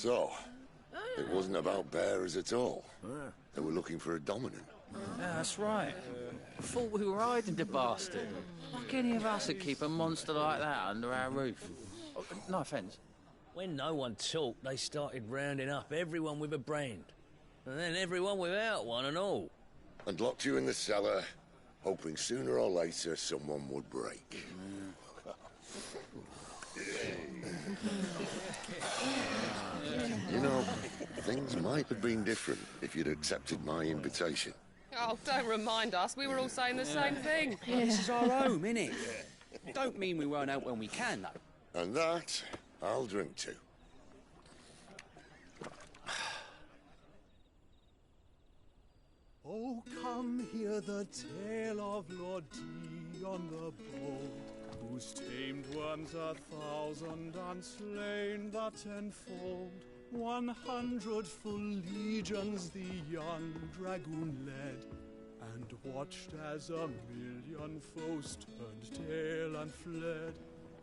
So, it wasn't about bearers at all. They were looking for a dominant. Yeah, that's right. I thought we were hiding the bastard. Like any of us would keep a monster like that under our roof. Oh, no offence. When no one talked, they started rounding up everyone with a brand. And then everyone without one and all. And locked you in the cellar, hoping sooner or later someone would break. You know, things might have been different if you'd accepted my invitation. Oh, don't remind us. We were all saying the same thing. This is our home, innit? Don't mean we won't out when we can, though. And that, I'll drink to. Oh, come hear the tale of Lord T on the bold, whose tamed worms 1,000 and slain the tenfold. 100 full legions the young dragoon led, and watched as 1,000,000 foes turned tail and fled.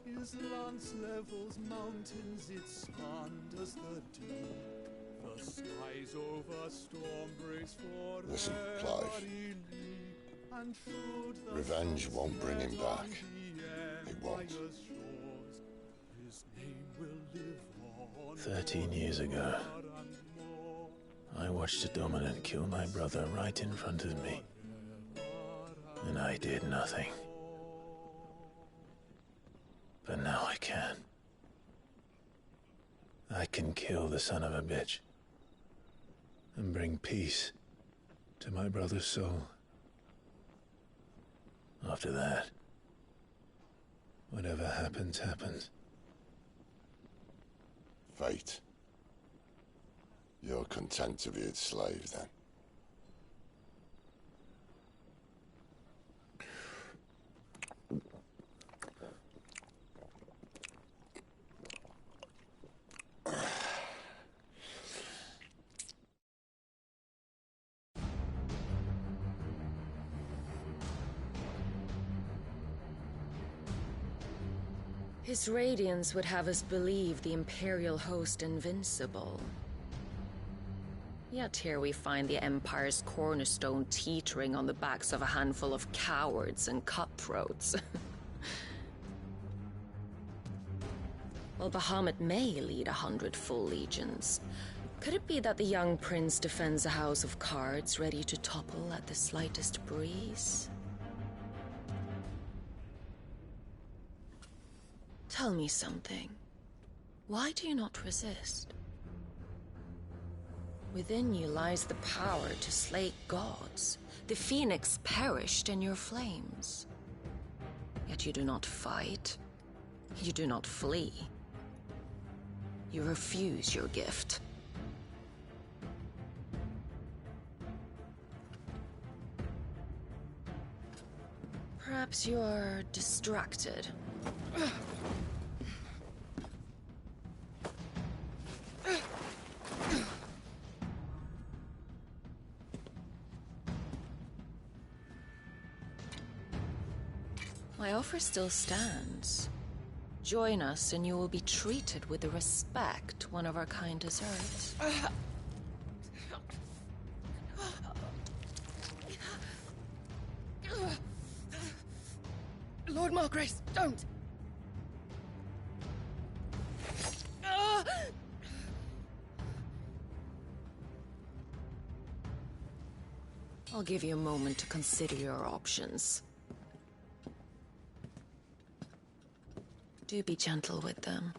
His lance levels mountains, it slanders the deep. The skies over storm breaks for Listen, Clive. and Revenge won't bring him back. It won't. His name will live on 13 years ago, I watched a dominant kill my brother right in front of me, and I did nothing. But now I can. I can kill the son of a bitch and bring peace to my brother's soul. After that, whatever happens, happens. Fate. You're content to be its slave, then? His radiance would have us believe the Imperial host invincible. Yet here we find the Empire's cornerstone teetering on the backs of a handful of cowards and cutthroats. While Bahamut may lead 100 full legions, could it be that the young prince defends a house of cards ready to topple at the slightest breeze? Tell me something. Why do you not resist? Within you lies the power to slay gods. The phoenix perished in your flames. Yet you do not fight. You do not flee. You refuse your gift. Perhaps you're distracted. My offer still stands. Join us and you will be treated with the respect one of our kind deserves. Lord Margrace, don't! I'll give you a moment to consider your options. Do be gentle with them.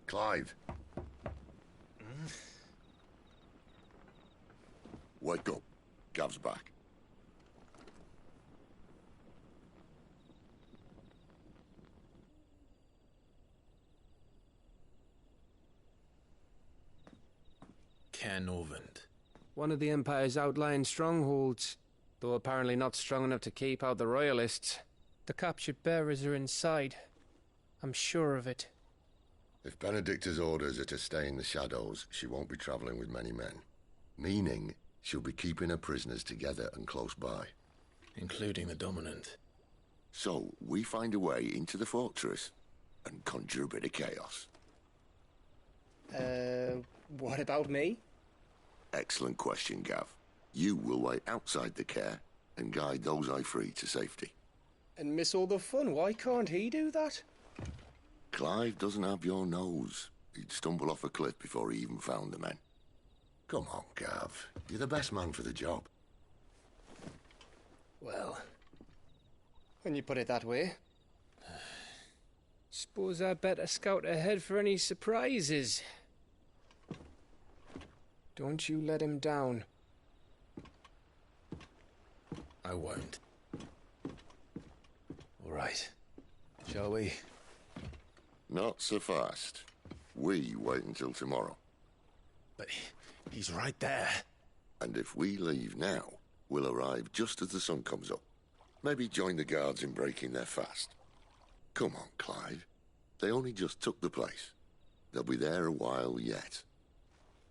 Clive. Wake up. Gav's back. Canovant. One of the Empire's outlying strongholds, though apparently not strong enough to keep out the Royalists. The captured bearers are inside. I'm sure of it. If Benedicta's orders are to stay in the shadows, she won't be traveling with many men. Meaning, she'll be keeping her prisoners together and close by. Including the dominant. So, we find a way into the fortress and conjure a bit of chaos. What about me? Excellent question, Gav. You will wait outside the care and guide those I free to safety. And miss all the fun. Why can't he do that? Clive doesn't have your nose. He'd stumble off a cliff before he even found the men. Come on, Gav. You're the best man for the job. Well, when you put it that way. Suppose I better scout ahead for any surprises. Don't you let him down. I won't. All right. Shall we? Not so fast. We wait until tomorrow. But he's right there. And if we leave now, we'll arrive just as the sun comes up. Maybe join the guards in breaking their fast. Come on, Clive. They only just took the place. They'll be there a while yet.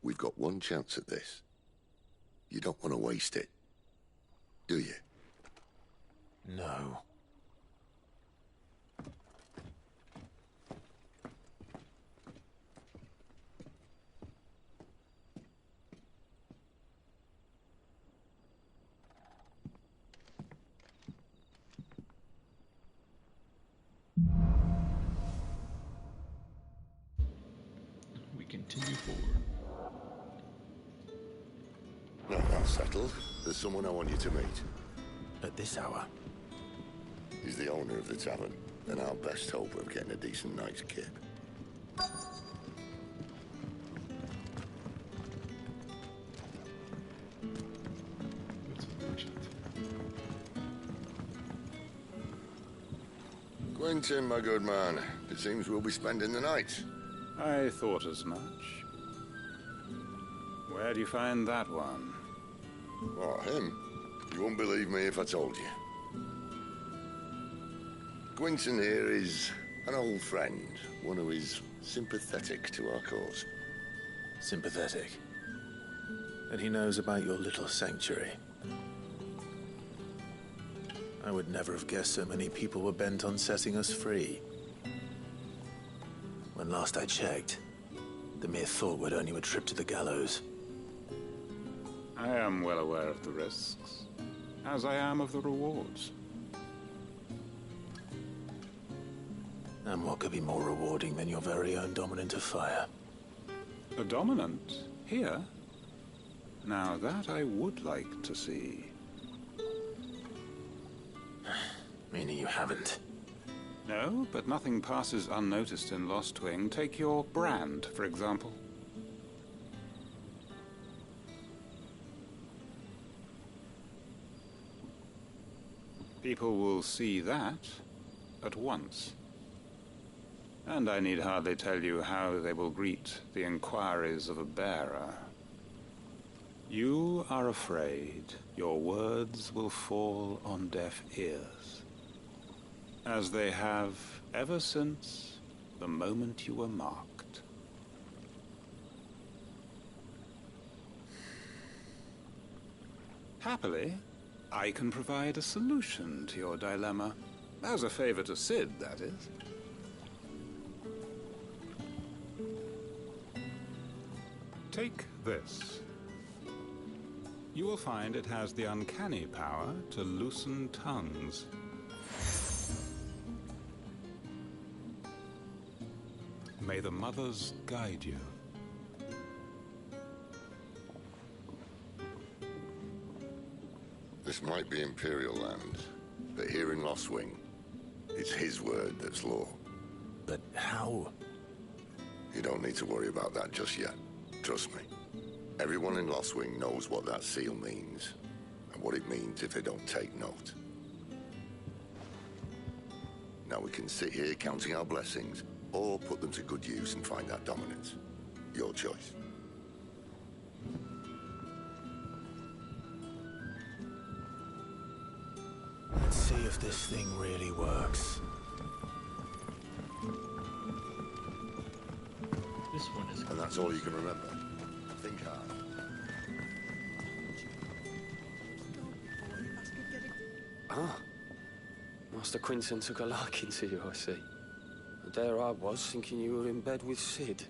We've got one chance at this. You don't want to waste it, do you? No. We continue forward. No, that's settled. There's someone I want you to meet. At this hour? He's the owner of the tavern, and our best hope of getting a decent night's kip. It's a merchant. Quentin, my good man. It seems we'll be spending the night. I thought as much. Where do you find that one? Oh, him? You wouldn't believe me if I told you. Quentin here is an old friend, one who is sympathetic to our cause. Sympathetic. And he knows about your little sanctuary. I would never have guessed so many people were bent on setting us free. When last I checked, the mere thought would earn you a trip to the gallows. I am well aware of the risks, as I am of the rewards. And what could be more rewarding than your very own dominant of fire? A dominant? Here? Now that I would like to see. Meaning you haven't? No, but nothing passes unnoticed in Lost Wing. Take your brand, for example. People will see that at once. And I need hardly tell you how they will greet the inquiries of a bearer. You are afraid your words will fall on deaf ears, as they have ever since the moment you were marked. Happily, I can provide a solution to your dilemma. As a favor to Sid, that is. Take this. You will find it has the uncanny power to loosen tongues. May the mothers guide you. This might be Imperial land, but here in Lost Wing, it's his word that's law. But how? You don't need to worry about that just yet. Trust me. Everyone in Lost Wing knows what that seal means, and what it means if they don't take note. Now we can sit here counting our blessings, or put them to good use and find that dominance. Your choice. Let's see if this thing really works. This one is. And that's all you can remember. Think hard. Ah. Master Quinton took a liking to you, I see. And there I was, thinking you were in bed with Sid.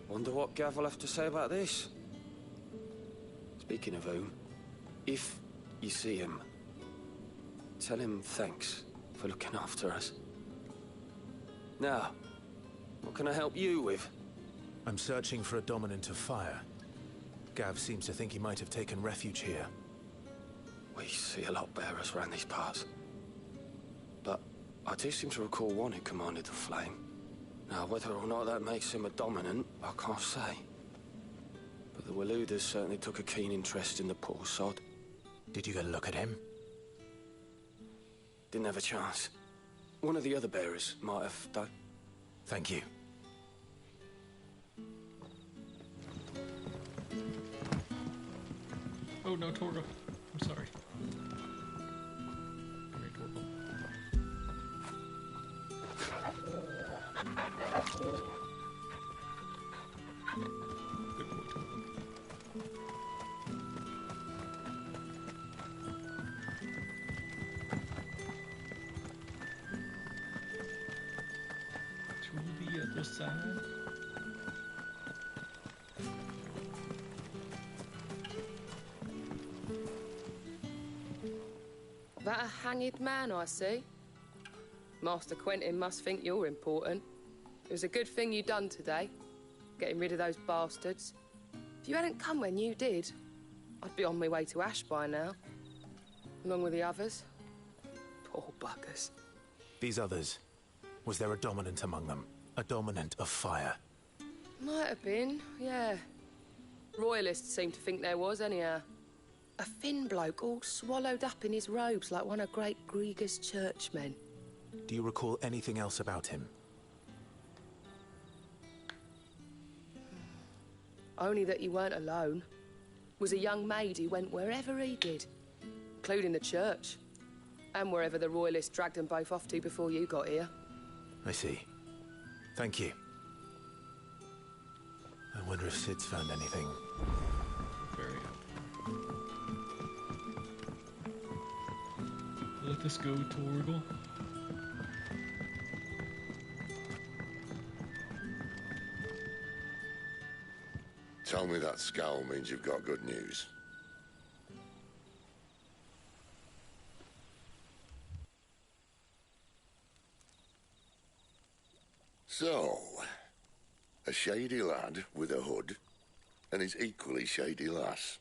Wonder what Gav will have to say about this. Speaking of whom, if you see him, tell him thanks for looking after us. Now, what can I help you with? I'm searching for a dominant of fire. Gav seems to think he might have taken refuge here. We see a lot bearers around these parts. But I do seem to recall one who commanded the flame. Now, whether or not that makes him a dominant, I can't say. But the Waluders certainly took a keen interest in the poor sod. Did you get a look at him? Didn't have a chance. One of the other bearers might have, though. Thank you. Oh no, Torgo. I'm sorry. Come here, Torgo. Good boy, Torgo. To the other side. That a hanged man, I see. Master Quentin must think you're important. It was a good thing you done today, getting rid of those bastards. If you hadn't come when you did, I'd be on my way to Ash by now, along with the others. Poor buggers. These others, was there a dominant among them? A dominant of fire? Might have been, yeah. Royalists seem to think there was, anyhow. A thin bloke all swallowed up in his robes like one of Great Gregor's churchmen. Do you recall anything else about him? Only that he weren't alone. Was a young maid who went wherever he did, including the church, and wherever the Royalists dragged them both off to before you got here. I see. Thank you. I wonder if Sid's found anything. Very happy. Let us go, Torgo. Tell me that scowl means you've got good news. So, a shady lad with a hood, and his equally shady lass.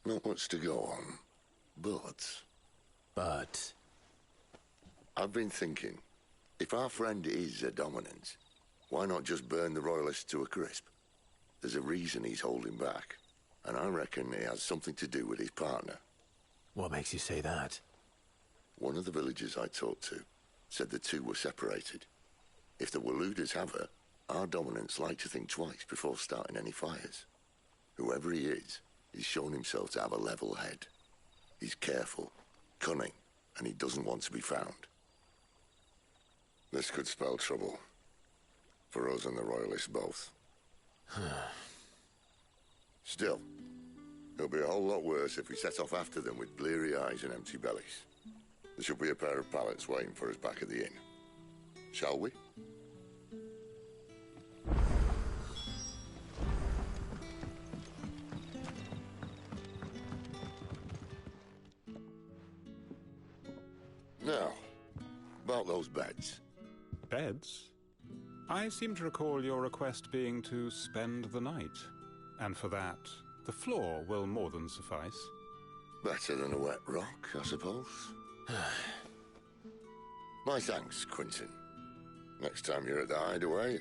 Not much to go on, but... But... I've been thinking, if our friend is a dominant, why not just burn the Royalists to a crisp? There's a reason he's holding back, and I reckon it has something to do with his partner. What makes you say that? One of the villagers I talked to said the two were separated. If the Waluders have her, our dominants like to think twice before starting any fires. Whoever he is, he's shown himself to have a level head. He's careful, cunning, and he doesn't want to be found. This could spell trouble. For us and the Royalists both. Still, it'll be a whole lot worse if we set off after them with bleary eyes and empty bellies. There should be a pair of pallets waiting for us back at the inn. Shall we? Now, about those beds. Beds? I seem to recall your request being to spend the night. And for that, the floor will more than suffice. Better than a wet rock, I suppose. My thanks, Quinton. Next time you're at the hideaway,